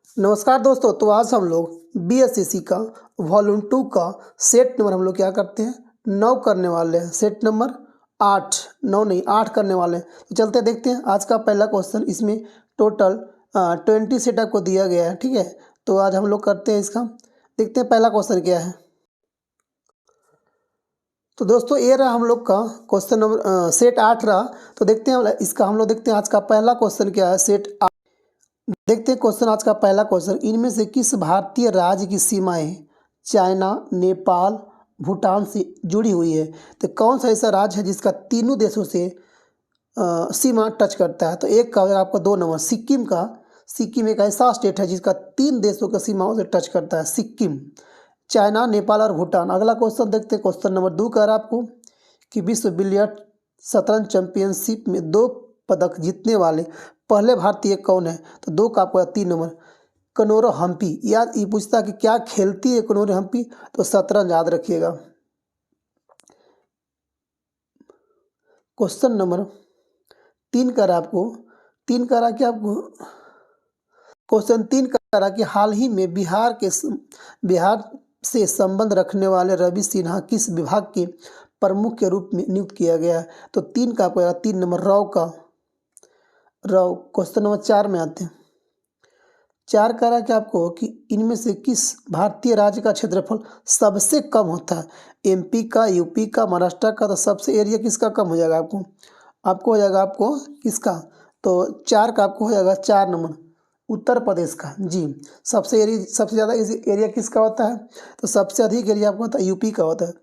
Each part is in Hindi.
नमस्कार दोस्तों। तो आज हम लोग बीएसएससी का वॉल्यूम 2 का सेट नंबर हम लोग क्या करते हैं 9 करने वाले हैं। सेट नंबर 8, 9 नहीं 8 करने वाले हैं। तो चलते देखते हैं आज का पहला क्वेश्चन। इसमें टोटल 20 सेट आपको दिया गया है, ठीक है। तो आज हम लोग करते हैं इसका, देखते हैं पहला क्वेश्चन क्या है। तो दोस्तों ये रहा हम लोग का क्वेश्चन नंबर सेट 8 रहा। तो देखते हैं इसका, हम लोग देखते हैं आज का पहला क्वेश्चन क्या है। सेट देखते हैं क्वेश्चन आज का पहला क्वेश्चन। इनमें से किस भारतीय राज्य की सीमाएं चाइना, नेपाल, भूटान से जुड़ी हुई है। तो कौन सा ऐसा राज्य है जिसका तीनों देशों से सीमा टच करता है। तो एक का आपका 2 नंबर सिक्किम का। सिक्किम एक ऐसा स्टेट है जिसका 3 देशों की सीमाओं से टच करता है, सिक्किम, चाइना, नेपाल और भूटान। अगला क्वेश्चन देखते हैं। क्वेश्चन नंबर 2 कह रहा है आपको कि विश्व बिलियर्ड शतरंज चैंपियनशिप में 2 पदक जीतने वाले पहले भारतीय कौन है। तो 2 का आपको 3 नंबर कनोरो हम्पी। याद ये पूछता कि क्या खेलती है कनोरो हम्पी, तो शतरंज याद रखिएगा। क्वेश्चन नंबर 3 कह रहा आपको, 3 कह रहा कि आपको क्वेश्चन 3 कह रहा कि हाल ही में बिहार से संबंध रखने वाले रवि सिन्हा किस विभाग के प्रमुख के रूप में नियुक्त किया गया है। तो 3 का आपको 3 नंबर राव का राव। क्वेश्चन नंबर 4 में आते हैं। 4 कह रहा है कि आपको कि इनमें से किस भारतीय राज्य का क्षेत्रफल सबसे कम होता है। एमपी का, यूपी का, महाराष्ट्र का। तो सबसे एरिया किसका कम हो जाएगा आपको हो जाएगा आपको किसका। तो 4 का आपको हो जाएगा 4 नंबर उत्तर प्रदेश का। जी, सबसे ज़्यादा एरिया किसका होता है। तो सबसे अधिक एरिया आपको होता है यूपी का होता है।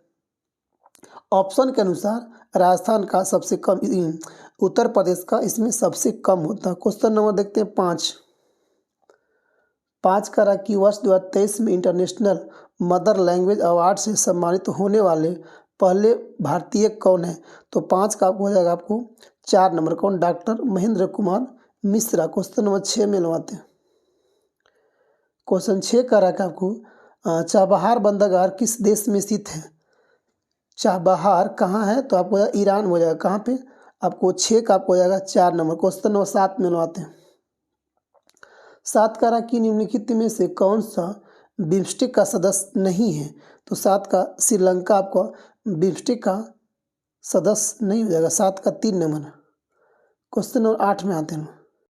ऑप्शन के अनुसार राजस्थान का सबसे कम, उत्तर प्रदेश का इसमें सबसे कम होता है। क्वेश्चन नंबर देखते हैं 5 का रहा कि वर्ष 2023 में इंटरनेशनल मदर लैंग्वेज अवार्ड से सम्मानित होने वाले पहले भारतीय कौन है। तो 5 का आपको हो जाएगा आपको 4 नंबर कौन, doctor Mahendra Kumar Mishra. Question number 6 में लगाते हैं। क्वेश्चन 6 का रहा कि आपको चाबहार बंदरगाह किस देश में स्थित है। चाबहार कहाँ है, तो आपको ईरान हो जाएगा। कहाँ पे आपको 6 का आपको हो जाएगा 4 नंबर। क्वेश्चन नंबर 7 में लगाते हैं। 7 का रहा कि निम्नलिखित में से कौन सा बिम्स्टेक का सदस्य नहीं है। तो 7 का श्रीलंका आपको बिम्स्टेक का सदस्य नहीं हो जाएगा। 7 का 3 नंबर। क्वेश्चन नंबर 8 में आते हैं।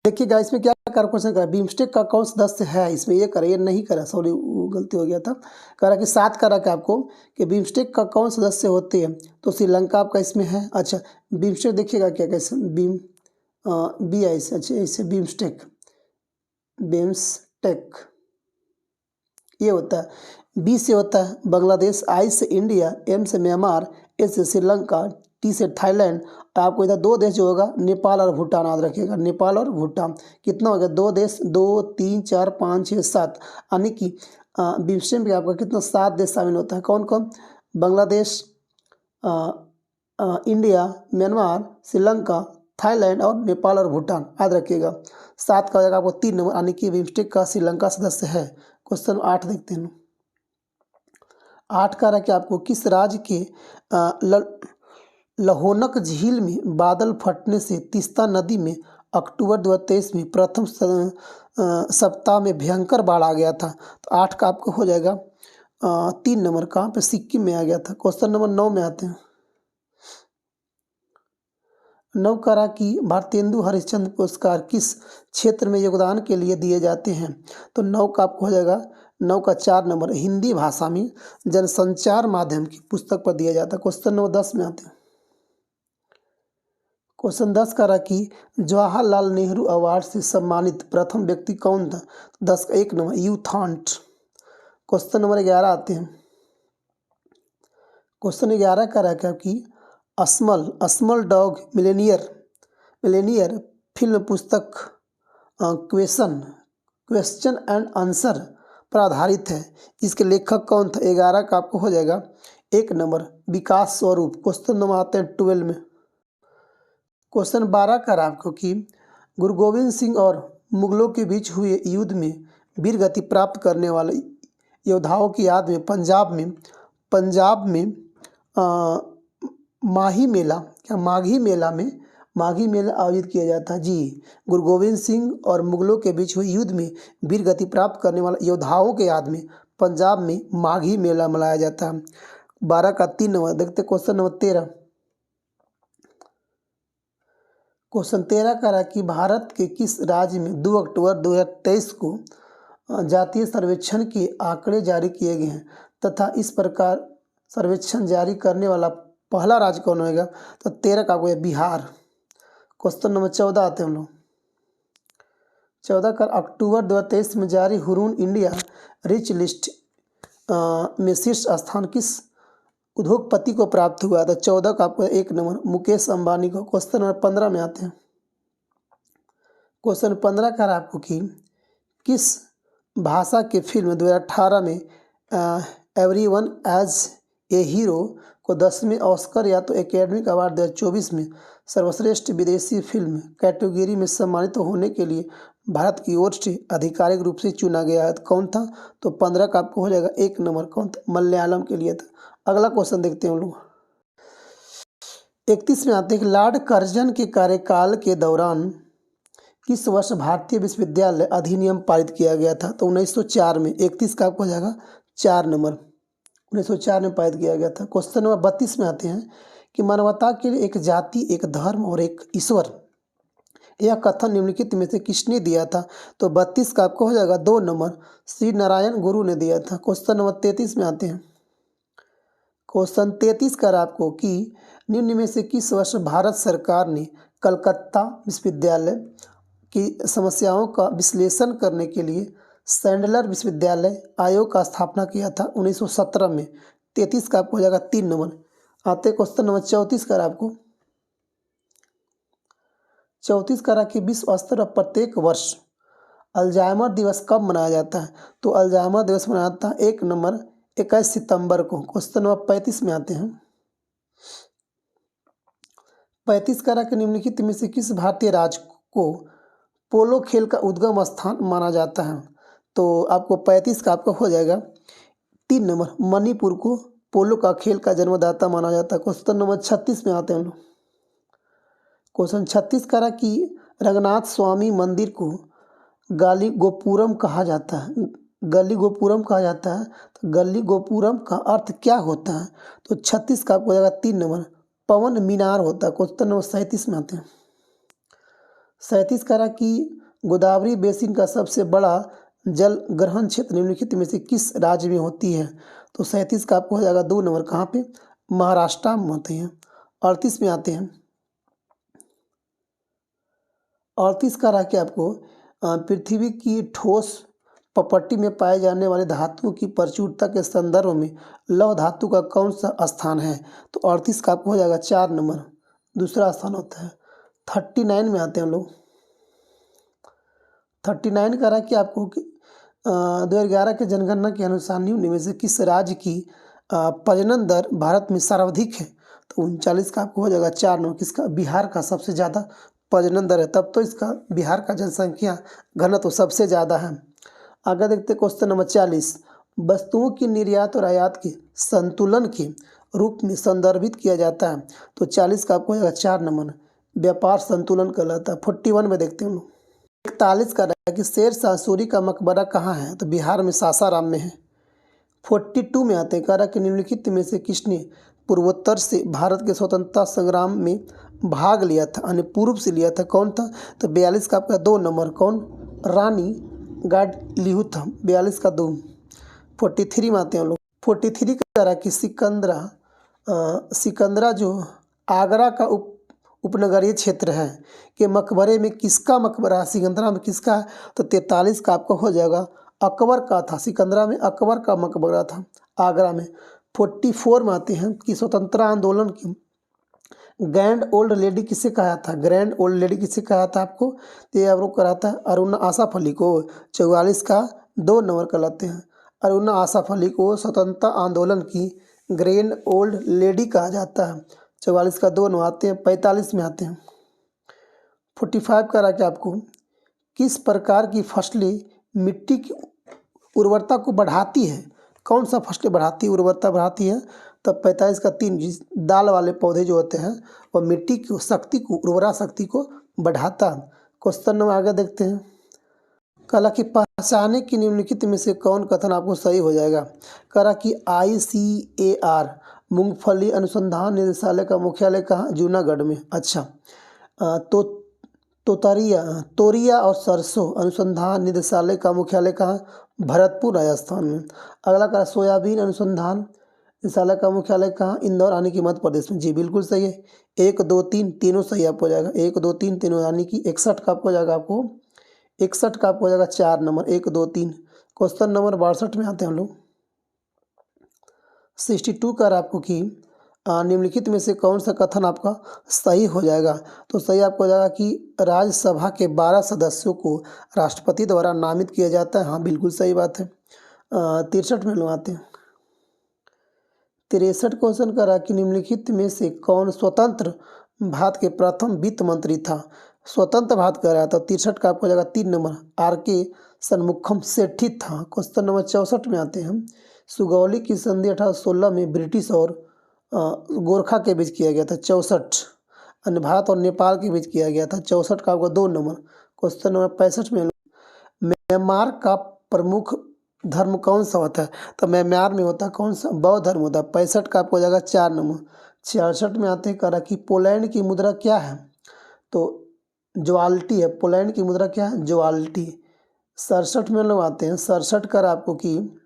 देखिएगा इसमें क्या कर क्वेश्चन करा, बिम्स्टेक का कौन सदस्य है। इसमें ये करा, ये नहीं करा, सॉरी गलती हो गया था। कह रहा कि 7 करा कि आपको कि बिम्स्टेक का कौन सदस्य होते हैं। तो श्रीलंका आपका इसमें है। अच्छा, बिम्स्टेक देखिएगा क्या कैसे बी ऐसे, अच्छा ऐसे बिम्स्टेक ये होता है। बी से होता है बांग्लादेश, आई से इंडिया, एम से म्यांमार, ए से श्रीलंका, टी से थाईलैंड। आपको इधर 2 देश जो होगा नेपाल और भूटान याद रखिएगा। नेपाल और भूटान कितना हो गया 2 देश, 2 3 4 5 6 7, यानी कि बिम्स्टेक में आपका कितना 7 देश शामिल होता है। कौन कौन, Bangladesh, India, Myanmar, Sri Lanka, Thailand और नेपाल और भूटान याद रखिएगा। 7 का हो जाएगा आपको 3 नंबर, यानी कि बिम्स्टेक का श्रीलंका सदस्य है। क्वेश्चन 8 देखते हैं। 8 का रहा कि आपको किस राज्य के लहोनक झील में बादल फटने से तीस्ता नदी में अक्टूबर 2023 में प्रथम सप्ताह में भयंकर बाढ़ आ गया था। तो 8 का आपको हो जाएगा 3 नंबर। कहाँ पे, सिक्किम में आ गया था। क्वेश्चन नंबर 9 में आते हैं। 9 का रहा कि भारतेंदु हरिश्चंद्र पुरस्कार किस क्षेत्र में योगदान के लिए दिए जाते हैं। तो 9 का आपको हो जाएगा 9 का 4 नंबर, हिंदी भाषा में जनसंचार माध्यम की पुस्तक पर दिया जाता है। क्वेश्चन नंबर 10 में आते हैं। क्वेश्चन 10 का रहा कि जवाहरलाल नेहरू अवार्ड से सम्मानित प्रथम व्यक्ति कौन था। 10 का 1 नंबर यूथांट। क्वेश्चन नंबर 11 आते हैं। क्वेश्चन 11 का रहा क्या कि असमल डॉग मिलेनियर फिल्म पुस्तक क्वेश्चन एंड आंसर पर आधारित है। इसके लेखक कौन था। 11 का आपको हो जाएगा 1 नंबर विकास स्वरूप। क्वेश्चन नंबर आते हैं 12 में। क्वेश्चन 12 का आपको कि गुरु गोविंद सिंह और मुगलों के बीच हुए युद्ध में वीर गति प्राप्त करने वाले योद्धाओं की याद में पंजाब में माघी मेला में माघी मेला आयोजित किया जाता है? जी, गुरु गोविंद सिंह और मुगलों के बीच हुए युद्ध में वीर गति प्राप्त करने वाले योद्धाओं के याद में पंजाब में माघी मेला मनाया जाता है। 12 का 3 नंबर देखते क्वेश्चन नंबर 13। क्वेश्चन 13 कह रहा है कि भारत के किस राज्य में 2 अक्टूबर 2023 को जातीय सर्वेक्षण के आंकड़े जारी किए गए हैं तथा इस प्रकार सर्वेक्षण जारी करने वाला पहला राज्य कौन होगा? तो 13 का आपको बिहार। क्वेश्चन नंबर 14 आते हैं हम लोग। 14 का अक्टूबर 2023 में जारी हुरून इंडिया रिच लिस्ट में शीर्ष स्थान किस उद्योगपति को प्राप्त हुआ? तो 14 का आपको 1 नंबर मुकेश अंबानी को। क्वेश्चन नंबर 15 में आते हैं। क्वेश्चन 15 का आपको कि किस भाषा के फिल्म 2018 में एवरीवन एज ए हीरो को 10वें ऑस्कर या तो एकेडमी अवार्ड 2024 में सर्वश्रेष्ठ विदेशी फिल्म कैटेगरी में सम्मानित होने के लिए भारत की ओर से आधिकारिक रूप से चुना गया है? कौन था? तो 15 का आपको हो जाएगा 1 नंबर कौन था? मलयालम के लिए था। अगला क्वेश्चन देखते हैं हम लोग। 31 में आते हैं कि लॉर्ड कर्जन के कार्यकाल के दौरान किस वर्ष भारतीय विश्वविद्यालय अधिनियम पारित किया गया था? तो 1904 में। 31 का आपको हो जाएगा 4 नंबर 1904 में पारित किया गया था। क्वेश्चन नंबर 32 में आते हैं कि मानवता के लिए एक जाति, एक धर्म और एक ईश्वर, यह कथन निम्नलिखित में से किसने दिया था? तो 32 का आपको हो जाएगा 2 नंबर श्री नारायण गुरु ने दिया था। क्वेश्चन नंबर 33 में आते हैं। क्वेश्चन 33 कर आपको कि निम्न में से किस वर्ष भारत सरकार ने कलकत्ता विश्वविद्यालय की समस्याओं का विश्लेषण करने के लिए सैंडलर विश्वविद्यालय आयोग का स्थापना किया था? 1917 में। 33 का आपको हो जाएगा 3 नंबर। आते क्वेश्चन नंबर 34 कर आपको। 34 करा कि विश्व स्तर पर प्रत्येक वर्ष अल्जाइमर दिवस कब मनाया जाता है? तो अल्जाइमर दिवस मनाया जाता है 1 नंबर 21 सितंबर को। क्वेश्चन नंबर 35 में आते हैं। 35 करा कि निम्नलिखित में से किस भारतीय राज्य को पोलो खेल का उद्गम स्थान माना जाता है? तो आपको 35 का आपको हो जाएगा 3 नंबर मणिपुर को पोलो का खेल का जन्मदाता माना जाता है। क्वेश्चन नंबर 36 में आते हैं हम लोग। क्वेश्चन 36 करा कि रंगनाथ स्वामी मंदिर को गली गोपुरम कहा जाता है। गली गोपुरम कहा जाता है तो गली गोपुरम का अर्थ क्या होता है? तो 36 का आपको हो जाएगा 3 नंबर पवन मीनार होता है। क्वेश्चन नंबर 37 में आते हैं। 37 करा कि गोदावरी बेसिन का सबसे बड़ा जल ग्रहण क्षेत्र निम्नलिखित में से किस राज्य में होती है? तो 37 का आपको हो जाएगा 2 नंबर कहाँ पे? महाराष्ट्र में होते हैं। 38 में आते हैं। 38 का रहा कि आपको पृथ्वी की ठोस प्रॉपर्टी में पाए जाने वाले धातुओं की प्रचुरता के संदर्भ में लौह धातु का कौन सा स्थान है? तो 38 का आपको हो जाएगा 4 नंबर दूसरा स्थान होता है। 39 में आते हैं हम लोग। 39 का रहा कि आपको 2011 के जनगणना के अनुसार निम्न में से किस राज्य की प्रजनन दर भारत में सर्वाधिक है? तो 39 का आपको हो जाएगा 4 नंबर किसका? बिहार का सबसे ज़्यादा प्रजनन दर है, तब तो इसका बिहार का जनसंख्या घनत्व तो सबसे ज़्यादा है। आगे देखते क्वेश्चन नंबर 40 वस्तुओं की निर्यात और आयात के संतुलन के रूप में संदर्भित किया जाता है? तो 40 का आपको हो जाएगा 4 नंबर व्यापार संतुलन कहलाता है। 41 में देखते हैं हम लोग। 41 का है कि शेर शाह सूरी का मकबरा कहाँ है? तो बिहार में सासाराम में है। 42 में आते हैं कह रहा कि निम्नलिखित में से किसने पूर्वोत्तर से भारत के स्वतंत्रता संग्राम में भाग लिया था यानी पूर्व से लिया था? कौन था? तो 42 का आपका 2 नंबर कौन? रानी गाडलिहु था। 42 का 2। 43 में आते हैं हम लोग। 43 का कह रहा कि सिकंदरा जो आगरा का उपनगरीय क्षेत्र है कि मकबरे में किसका मकबरा है? सिकंदरा में किसका है? तो 43 का आपका हो जाएगा अकबर का था। सिकंदरा में अकबर का मकबरा था आगरा में। 44 में आते हैं कि स्वतंत्रता आंदोलन की ग्रैंड ओल्ड लेडी किसे कहा था? ग्रैंड ओल्ड लेडी किसे कहा था आपको? तो ये आपको कराता है अरुणा आसाफ अली को। 44 का 2 नंबर कहलाते हैं। अरुणा आसाफ अली को स्वतंत्रता आंदोलन की ग्रैंड ओल्ड लेडी कहा जाता है। 44 का 2 नंबर आते हैं। 45 में आते हैं। 45 का रहा कि आपको किस प्रकार की फसलें मिट्टी की उर्वरता को बढ़ाती है? कौन सा फसलें बढ़ाती उर्वरता बढ़ाती है? तब 45 का 3 दाल वाले पौधे जो होते हैं वह मिट्टी की शक्ति को, उर्वरा शक्ति को बढ़ाता। क्वेश्चन नंबर आगे देखते हैं। कला की पहचाने की निम्नलिखित में से कौन कथन आपको सही हो जाएगा। करा कि ICAR मूंगफली अनुसंधान निदेशालय का मुख्यालय कहाँ, जूनागढ़ में। अच्छा, तो तोरिया और सरसों अनुसंधान निदेशालय का मुख्यालय कहाँ, भरतपुर राजस्थान में। अगला करा सोयाबीन अनुसंधान निदेशालय का मुख्यालय कहाँ, इंदौर यानी कि मध्य प्रदेश में। जी बिल्कुल सही है। 1 2 3 तीनों सही आपको हो जाएगा। 1 2 3 तीनों यानी कि 61 का आपको हो जाएगा, आपको 61 का आपको हो जाएगा 4 नंबर। 1 2 3। क्वेश्चन नंबर 62 में आते हैं हम लोग। 62 कर आपको कि निम्नलिखित में से कौन सा कथन आपका सही हो जाएगा। तो सही आपको हो जाएगा कि राज्यसभा के 12 सदस्यों को राष्ट्रपति द्वारा नामित किया जाता है। हाँ बिल्कुल सही बात है। 63 में लोग आते हैं। 63 क्वेश्चन करा कि निम्नलिखित में से कौन स्वतंत्र भारत के प्रथम वित्त मंत्री था। स्वतंत्र भारत कह रहा था। 63 का आपको हो जाएगा 3 नंबर। RK शनमुखम सेठी था। क्वेश्चन नंबर 64 में आते हैं हम। सुगौली की संधि 1816 में ब्रिटिश और गोरखा के बीच किया गया था। 64 अन्य भारत और नेपाल के बीच किया गया था। 64 का आपको 2 नंबर। क्वेश्चन नंबर 65 में म्यांमार का प्रमुख धर्म कौन सा होता है। तो म्यांमार में होता है कौन सा, बौद्ध धर्म होता है। 65 का आपको हो जाएगा 4 नंबर। 66 में आते हैं करा कि पोलैंड की मुद्रा क्या है। तो ज्वाल्टी है। पोलैंड की मुद्रा क्या है, ज्वाल्टी। 67 में लोग आते हैं। 67 कर आपको कि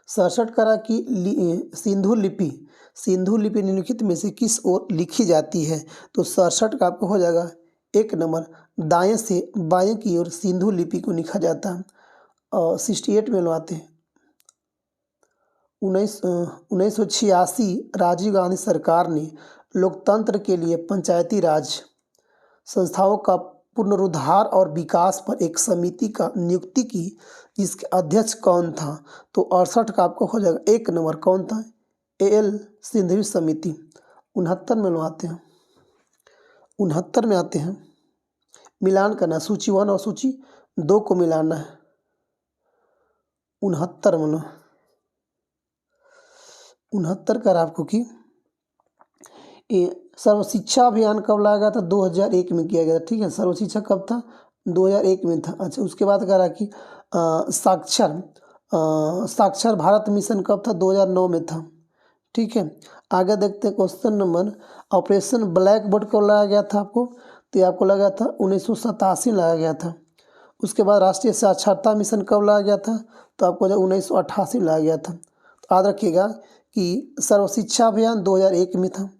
67 करा कि सिंधु लिपि निम्नलिखित में से किस ओर लिखी जाती है। तो 67 का आपको हो जाएगा 1 नंबर। दाएं से बाएं की ओर सिंधु लिपि को लिखा जाता है। और 68 में लोग आते हैं। 1986 राजीव गांधी सरकार ने लोकतंत्र के लिए पंचायती राज संस्थाओं का पुनरुद्धार और विकास पर एक समिति का नियुक्ति की, जिसके अध्यक्ष कौन था। तो 68 का आपको हो जाएगा 1 नंबर। कौन था, AL सिंघवी समिति। 69 में लोग आते हैं। 69 में आते हैं। मिलान करना, सूची 1 और सूची 2 को मिलाना है। 69 में 69 कर आपको कि सर्व शिक्षा अभियान कब लाया गया था, 2001 में किया गया था। ठीक है, सर्व शिक्षा कब था, 2001 में था। अच्छा, उसके बाद कह रहा कि साक्षर भारत मिशन कब था, 2009 में था। ठीक है, आगे देखते हैं question number. Operation black board कब लाया गया था आपको। तो ये आपको लगा था 1987 लाया गया था। उसके बाद राष्ट्रीय साक्षरता मिशन कब लाया गया था। तो आपको 1988 लाया गया था। तो याद रखिएगा कि सर्व शिक्षा अभियान 2001 में था।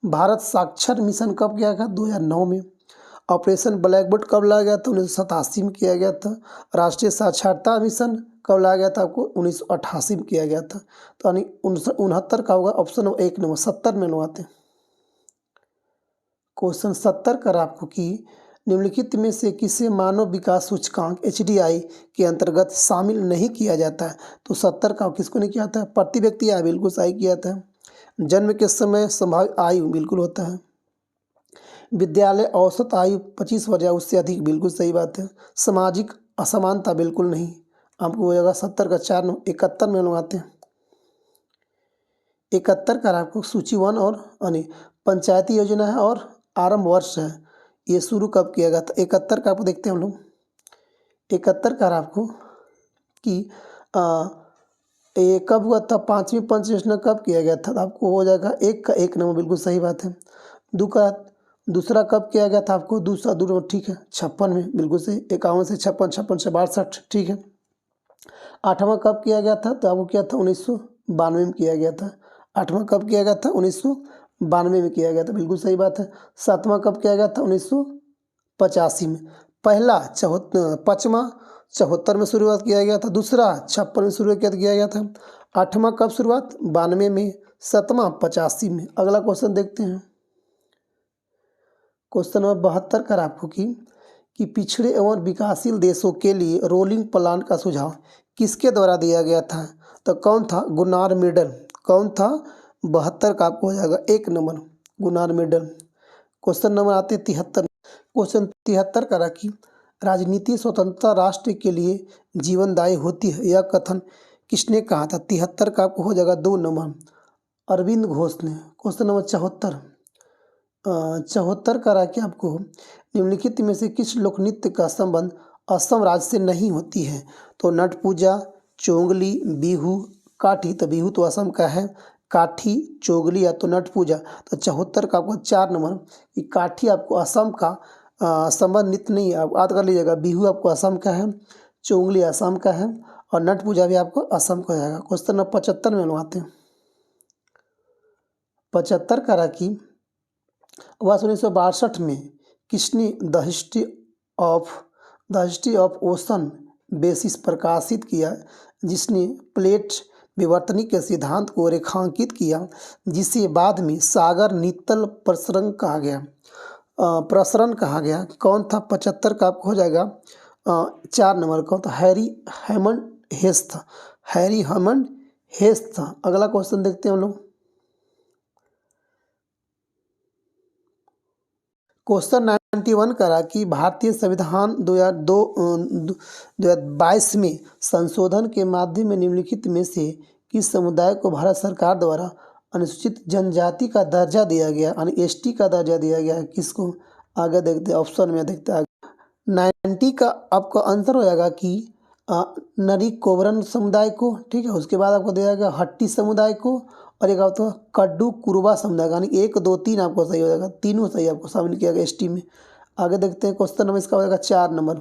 भारत साक्षर मिशन कब किया गया, 2009 में। ऑपरेशन ब्लैक बोर्ड कब लाया गया था, 1987 में किया गया था। राष्ट्रीय साक्षरता मिशन कब लाया गया था आपको, 1988 में किया गया था। तो यानी 69 का होगा ऑप्शन 1 नंबर। 70 में लगवाते हैं। क्वेश्चन 70 कर आपको कि निम्नलिखित में से किसे मानव विकास सूचकांक HDI के अंतर्गत शामिल नहीं किया जाता है। तो 70 का किसको नहीं किया जाता है, प्रति व्यक्ति आय बिल्कुल सही किया जाता है। जन्म के समय संभावित आयु बिल्कुल होता है। विद्यालय औसत आयु 25 वर्ष या उससे अधिक बिल्कुल सही बात है। सामाजिक असमानता बिल्कुल नहीं। आपको हो जाएगा 70 का 4 नंबर। 71 में लोग आते हैं। 71 का आपको सूची 1 और यानी पंचायती योजना है और आरंभ वर्ष है, ये शुरू कब किया गया था। 71 का आपको देखते हैं हम लोग। 71 का आपको कि ये कब हुआ था, 5वीं पंच योजना कब किया गया था। तो आपको हो जाएगा 1 का 1 नंबर। बिल्कुल सही बात है। दूसरा कब किया गया था आपको, दूसरा नंबर। ठीक है, 56 में बिल्कुल सही। 51 से 56, 56 से 62। ठीक है। 8वां कब किया गया था, तो आपको किया था 1992 में किया गया था। 8वां कब किया गया था, 1992 में किया गया था। बिल्कुल सही बात है। 7वां कब किया गया था, 1985 में। पहला 5वां 74 में शुरुआत किया गया था। दूसरा 56 में शुरू किया गया था। 8वां कब शुरुआत, 92 में। 7वां 85 में। अगला क्वेश्चन देखते हैं। क्वेश्चन नंबर 72 कर आपको कि पिछड़े एवं विकासशील देशों के लिए रोलिंग प्लान का सुझाव किसके द्वारा दिया गया था। तो कौन था, गुनार मेडल। कौन था, 72 का आपको हो जाएगा 1 number, Gunnar medal. Question number आते 73। क्वेश्चन 73 करा कि राजनीति स्वतंत्रता राष्ट्र के लिए जीवनदायी होती है, यह कथन किसने कहा था। 73 का आपको हो जाएगा 2 नंबर। अरविंद घोष ने। क्वेश्चन नंबर 74, 74 करा कि आपको निम्नलिखित में से किस लोक नृत्य का संबंध असम राज्य से नहीं होती है? तो नट पूजा, चोंगली, बिहू, काठी। तो बिहू तो असम का है, काठी, चोगली या तो नट पूजा। तो 74 का आपको 4 नंबर कि काठी आपको असम का संबंध नृत्य नहीं है, आप याद कर लीजिएगा। बिहू आपको असम का है, चोंगली असम का है और नट पूजा भी आपको असम का हो जाएगा। क्वेश्चन नंबर 75 में बनवाते हैं। 75 करा कि वर्ष 1962 में किसने the history of ocean basis प्रकाशित किया, जिसने प्लेट विवर्तनी के सिद्धांत को रेखांकित किया, जिसे बाद में सागर नीतल प्रसरण कहा गया। कौन था? 75 का आपको हो जाएगा 4 नंबर। कौन था? हैरी हेमंड हेस था। हैरी हेमंड हेस था। अगला क्वेश्चन देखते हैं हम लोग। क्वेश्चन 91 करा कि भारतीय संविधान 2022 में संशोधन के माध्यम में निम्नलिखित में से किस समुदाय को भारत सरकार द्वारा अनुसूचित जनजाति का दर्जा दिया गया, यानी एसटी का दर्जा दिया गया है? किसको? आगे देखते हैं, ऑप्शन में देखते हैं। 90 का आपका आंसर हो जाएगा कि नरी कोवरन समुदाय को। ठीक है, उसके बाद आपको दिया जाएगा हट्टी समुदाय को और एक आपको कड्डू कुरुबा समुदाय, यानी 1, 2, 3 आपको सही हो जाएगा। तीनों सही आपको शामिल किया गया एसटी में। आगे देखते हैं क्वेश्चन नंबर इसका हो जाएगा 4 नंबर।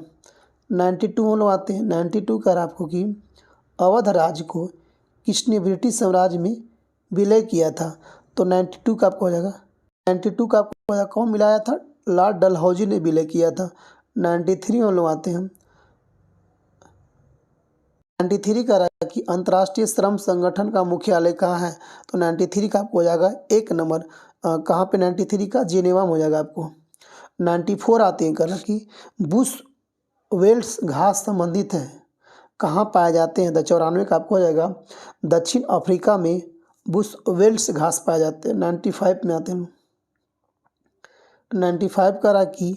92 हम लोग आते हैं। 92 का आपको कि अवध राज्य को किसने ब्रिटिश साम्राज्य में विलय किया था? तो 92 का आपको हो जाएगा 92 का आपको हो जाएगा कौन मिलाया था? लॉर्ड डलहौजी ने विलय किया था। 93 में हम लोग आते हैं। 93 का रहा कि अंतर्राष्ट्रीय श्रम संगठन का मुख्यालय कहाँ है? तो 93 का आपको हो जाएगा 1 नंबर। कहाँ पे? 93 का जेनेवा में हो जाएगा आपको। 94 आते हैं करा कि बुश वेल्स घास संबंधित है, कहाँ पाए जाते हैं? तो 94 का आपको हो जाएगा दक्षिण अफ्रीका में बुश वेल्स घास पाए जाते हैं। 95 में आते हैं। 95 का रहा कि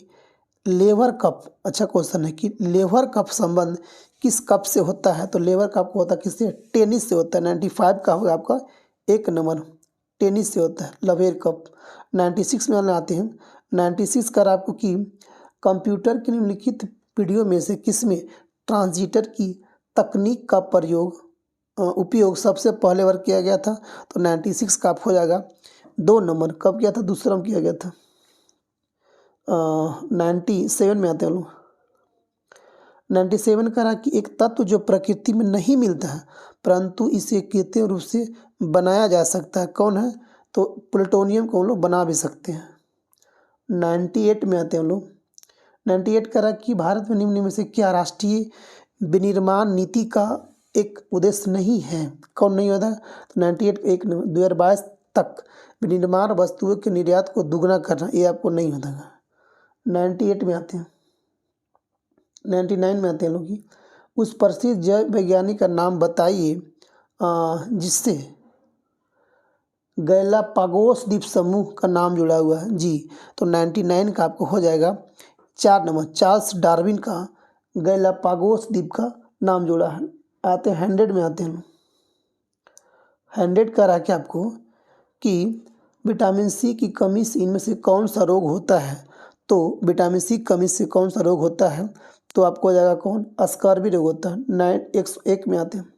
लेवर कप, अच्छा क्वेश्चन है कि लेवर कप संबंध किस कप से होता है? तो लेवर कप होता है किससे? टेनिस से होता है। 95 का होगा आपका 1 नंबर, टेनिस से होता है लवेर कप। 96 में आते हैं। 96 का आपको कि कंप्यूटर की निम्नलिखित पीढ़ियों में से किसमें ट्रांजिस्टर की तकनीक का उपयोग सबसे पहले बार किया गया था? तो 96 का आपको हो जाएगा 2 नंबर। कब किया था? दूसरा में किया गया था। 97 में आते हैं लोग। 97 का रहा कि एक तत्व जो प्रकृति में नहीं मिलता है परंतु इसे कृत्रिम रूप से बनाया जा सकता है, कौन है? तो प्लूटोनियम को हम लोग बना भी सकते हैं। 98 में आते हैं हम लोग। 98 का रहा कि भारत में निम्न में से क्या राष्ट्रीय विनिर्माण नीति का एक उद्देश्य नहीं है? कौन नहीं होता? तो 98 1 नंबर। 2022 तक विनिर्माण वस्तुओं के निर्यात को दुगना करना, ये आपको नहीं होता। 98 में आते हैं। 99 में आते हैं लोग कि उस प्रसिद्ध जैव वैज्ञानिक का नाम बताइए जिससे गैलापागोस द्वीप समूह का नाम जुड़ा हुआ है। जी, तो 99 का आपको हो जाएगा 4 नंबर। चार्ल्स डार्विन का गैलापागोस द्वीप का नाम जुड़ा है। आते हैं 100 में आते हैं। 100 का रहा कि आपको कि विटामिन सी की कमी से इनमें से कौन सा रोग होता है? तो विटामिन सी की कमी से कौन सा रोग होता है? तो आपको हो जाएगा कौन? स्कर्वी रोग होता है। 101 में आते हैं।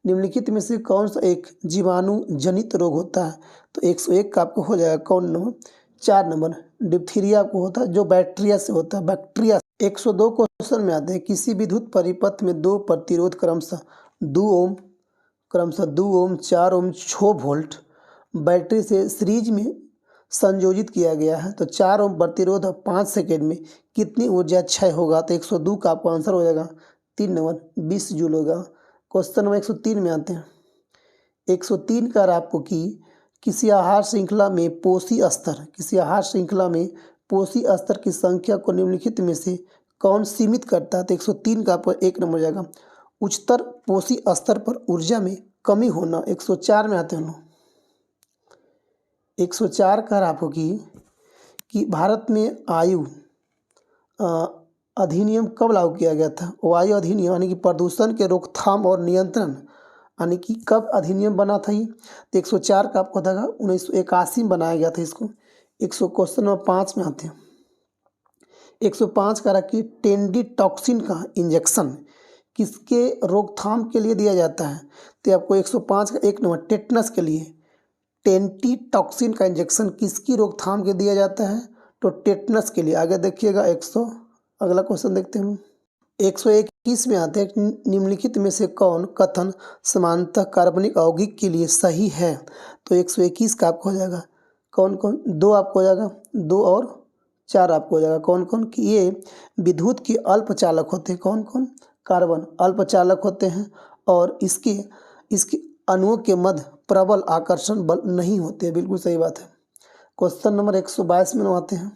निम्नलिखित में से कौन सा एक जीवाणु जनित रोग होता है? तो 101 का आपको हो जाएगा कौन नंबर? 4 नंबर। डिप्थीरिया आपको होता है जो बैक्टीरिया से होता है, बैक्टीरिया। 102 क्वेश्चन में आते हैं किसी विद्युत परिपथ में 2 प्रतिरोध क्रमशः 2 ओम 4 ओम 6 वोल्ट बैटरी से सीरीज में संयोजित किया गया है। तो 4 ओम प्रतिरोध 5 सेकेंड में कितनी ऊर्जा क्षय होगा? तो 102 का आपको आंसर हो जाएगा 3 नंबर, 20 जूल होगा। क्वेश्चन नंबर 103 में आते हैं। 103 का आपको कि किसी आहार श्रृंखला में पोषी स्तर की संख्या को निम्नलिखित में से कौन सीमित करता है? तो 103 का आपको 1 नंबर जाएगा उच्चतर पोषी स्तर पर ऊर्जा में कमी होना। 104 में आते हैं लोग। 104 का आपको कि भारत में आयु अधिनियम कब लागू किया गया था? वायु अधिनियम यानी कि प्रदूषण के रोकथाम और नियंत्रण यानी कि कब अधिनियम बना था ये, तो 104 का आपको बताएगा 1981 में बनाया गया था इसको। 100 क्वेश्चन नंबर 5 में आते हैं। 105 कह रहा कि टेंडी टॉक्सिन का इंजेक्शन किसके रोकथाम के लिए दिया जाता है, तो आपको 105 का 1 नंबर टेटनस के लिए टेंटी टॉक्सिन का इंजेक्शन किसकी रोकथाम के दिया जाता है, तो टेटनस के लिए। आगे देखिएगा 100, अगला क्वेश्चन देखते हैं हम। 121 में आते हैं निम्नलिखित में से कौन कथन समानतः कार्बनिक यौगिक के लिए सही है, तो 121 का आपको हो जाएगा कौन कौन, 2 आपको हो जाएगा, 2 और 4 आपको हो जाएगा कौन कौन कि ये विद्युत के अल्पचालक होते हैं। कौन कौन, कार्बन अल्पचालक होते हैं और इसके अणुओं के मध्य प्रबल आकर्षण बल नहीं होते। बिल्कुल सही बात है। क्वेश्चन नंबर 122 में आते हैं।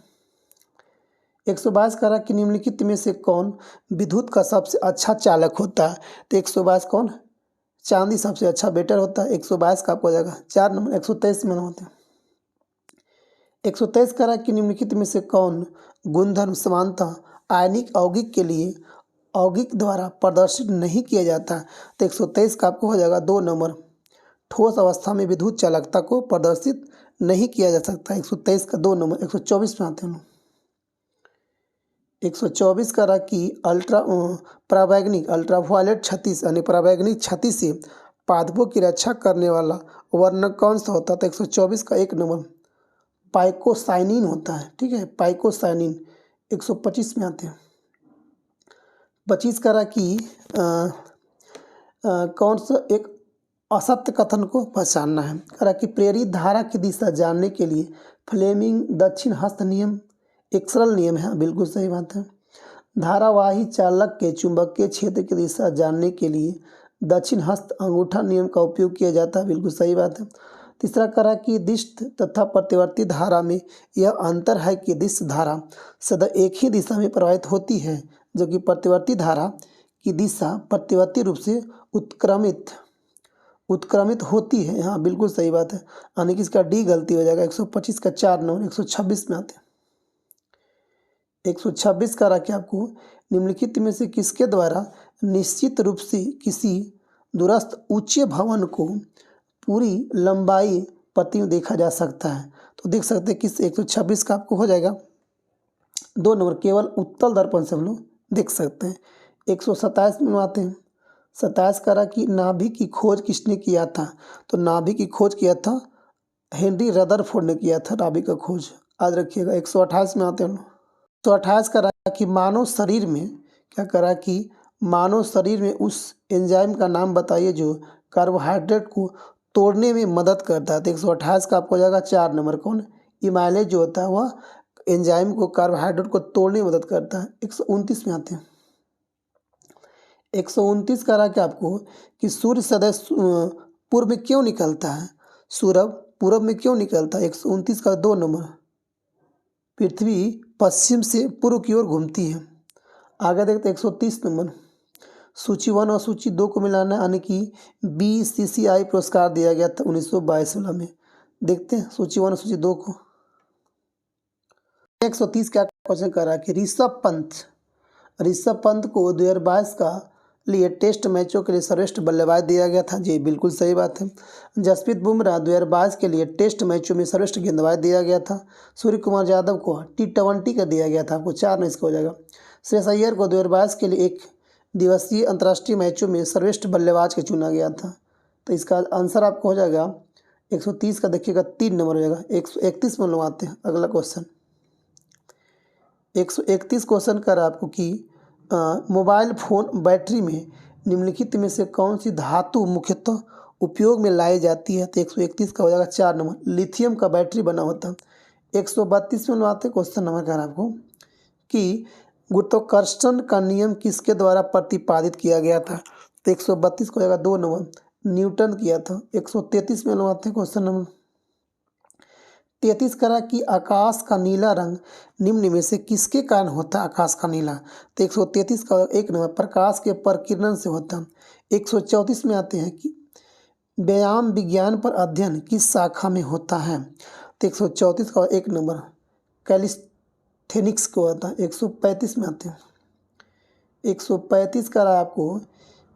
122 कह रहा कि निम्नलिखित में से कौन विद्युत का सबसे अच्छा चालक होता है, तो 122 कौन, चांदी सबसे अच्छा बेटर होता है। 122 का आपको हो जाएगा 4 नंबर। 123 में होते हैं। 123 कह रहा कि निम्नलिखित में से कौन गुणधर्म समानता आयनिक यौगिक के लिए यौगिक द्वारा प्रदर्शित नहीं किया जाता, तो 123 का आपको हो जाएगा 2 नंबर, ठोस अवस्था में विद्युत चालकता को प्रदर्शित नहीं किया जा सकता। 123 का 2 नंबर। 124 में आते हैं। 124 कह रहा कि परावैंगनिक अल्ट्रावायलेट क्षति यानी परावैंगनिक क्षति से पादपों की रक्षा करने वाला वर्णक कौन सा होता है, तो 124 का 1 नंबर पाइकोसाइनिन होता है। ठीक है, पाइकोसाइनिन। 125 में आते हैं। 25 कह रहा कि कौन सा एक असत्य कथन को पहचानना है। कह रहा कि प्रेरित धारा की दिशा जानने के लिए फ्लेमिंग दक्षिण हस्त नियम एक सरल नियम है। बिल्कुल सही बात है। धारावाही चालक के चुंबकीय क्षेत्र की दिशा जानने के लिए दक्षिण हस्त अंगूठा नियम का उपयोग किया जाता है। बिल्कुल सही बात है। तीसरा कह रहा कि दिष्ट तथा प्रतिवर्ती धारा में यह अंतर है कि दिष्ट धारा सदा एक ही दिशा में प्रवाहित होती है, जबकि प्रतिवर्ती धारा की दिशा प्रतिवर्ती रूप से उत्क्रमित होती है। हाँ बिल्कुल सही बात है, यानी कि इसका डी गलती हो जाएगा। 125 का 4 नंबर। 126 में आते हैं। 126 कह रहा कि आपको निम्नलिखित में से किसके द्वारा निश्चित रूप से किसी दूरस्थ ऊंचे भवन को पूरी लंबाई पट्टी में देखा जा सकता है, तो देख सकते हैं किस। 126 का आपको हो जाएगा 2 नंबर, केवल उत्तल दर्पण से हम लोग देख सकते हैं। 127 में आते हैं। 27 कह रहा कि नाभिक की खोज किसने किया था, तो नाभिक की खोज किया था हेनरी रदरफोर्ड ने किया था नाभिक का खोज, याद रखिएगा। 128 में आते हैं। 128 कह रहा कि मानव शरीर में क्या कह रहा कि मानव शरीर में उस एंजाइम का नाम बताइए जो कार्बोहाइड्रेट को तोड़ने में मदद करता है, तो 128 का आपको हो जाएगा 4 नंबर। कौन, इमाइलेज जो होता है वह एंजाइम को कार्बोहाइड्रेट को तोड़ने में मदद करता है। 129 में आते हैं। 129 कह रहा कि आपको कि सूर्य सदैव पूर्व में क्यों निकलता है, सूरज पूर्व में क्यों निकलता है। 129 का 2 नंबर, पृथ्वी पश्चिम से पूर्व की ओर घूमती है। आगे देखते हैं 130 नंबर, सूची 1 और सूची 2 को मिलाना, यानी कि BCCI पुरस्कार दिया गया था 1922 में। देखते हैं सूची 1 और सूची 2 को। 130 क्या क्वेश्चन कर रहा है कि ऋषभ पंत को 2022 का लिए टेस्ट मैचों के लिए सर्वश्रेष्ठ बल्लेबाज दिया गया था। जी बिल्कुल सही बात है। जसप्रीत बुमराह 2022 के लिए टेस्ट मैचों में सर्वश्रेष्ठ गेंदबाज दिया गया था। सूर्य कुमार यादव को T20 का दिया गया था, आपको 4 में इसका हो जाएगा। श्रेयस अय्यर को 2022 के लिए 1 दिवसीय अंतर्राष्ट्रीय मैचों में सर्वश्रेष्ठ बल्लेबाज के चुना गया था, तो इसका आंसर आपको हो जाएगा 130 का देखिएगा 3 नंबर हो जाएगा। 131 में लोग आते हैं। अगला क्वेश्चन 131 क्वेश्चन कर आपको कि मोबाइल फ़ोन बैटरी में निम्नलिखित में से कौन सी धातु मुख्यतः उपयोग में लाई जाती है, तो 131 का हो जाएगा 4 नंबर, लिथियम का बैटरी बना होता है। 132 में आते क्वेश्चन नंबर कर आपको कि गुरुत्वाकर्षण का नियम किसके द्वारा प्रतिपादित किया गया था, तो 132 को हो जाएगा 2 नंबर, न्यूटन किया था। 133 में आते हैं क्वेश्चन नंबर 33 करा कि आकाश का नीला रंग निम्न में से किसके कारण होता है आकाश का नीला, तो 133 का 1 नंबर, प्रकाश के प्रकीर्णन से होता है। 134 में आते हैं कि व्यायाम विज्ञान पर अध्ययन किस शाखा में होता है, तो 134 का 1 नंबर, कैलिस्थेनिक्स को होता है। 135 में आते हैं। 135 का आपको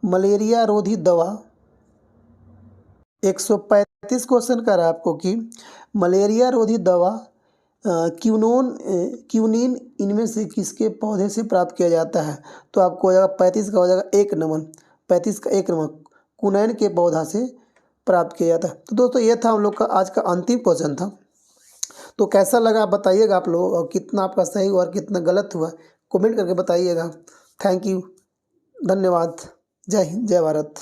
मलेरिया रोधी दवा 135 क्वेश्चन कर रहा है आपको कि मलेरिया रोधी दवा क्यूनिन इनमें से किसके पौधे से प्राप्त किया जाता है। तो आपको हो जाएगा 35 का हो जाएगा 1 नंबर, 35 का 1 नंबर कुनैन के पौधा से प्राप्त किया जाता है। तो दोस्तों ये था हम लोग का आज का अंतिम क्वेश्चन था। तो कैसा लगा आप बताइएगा आप लोग, और कितना आपका सही हुआ और कितना गलत हुआ कमेंट करके बताइएगा। थैंक यू, धन्यवाद। जय हिंद, जय भारत।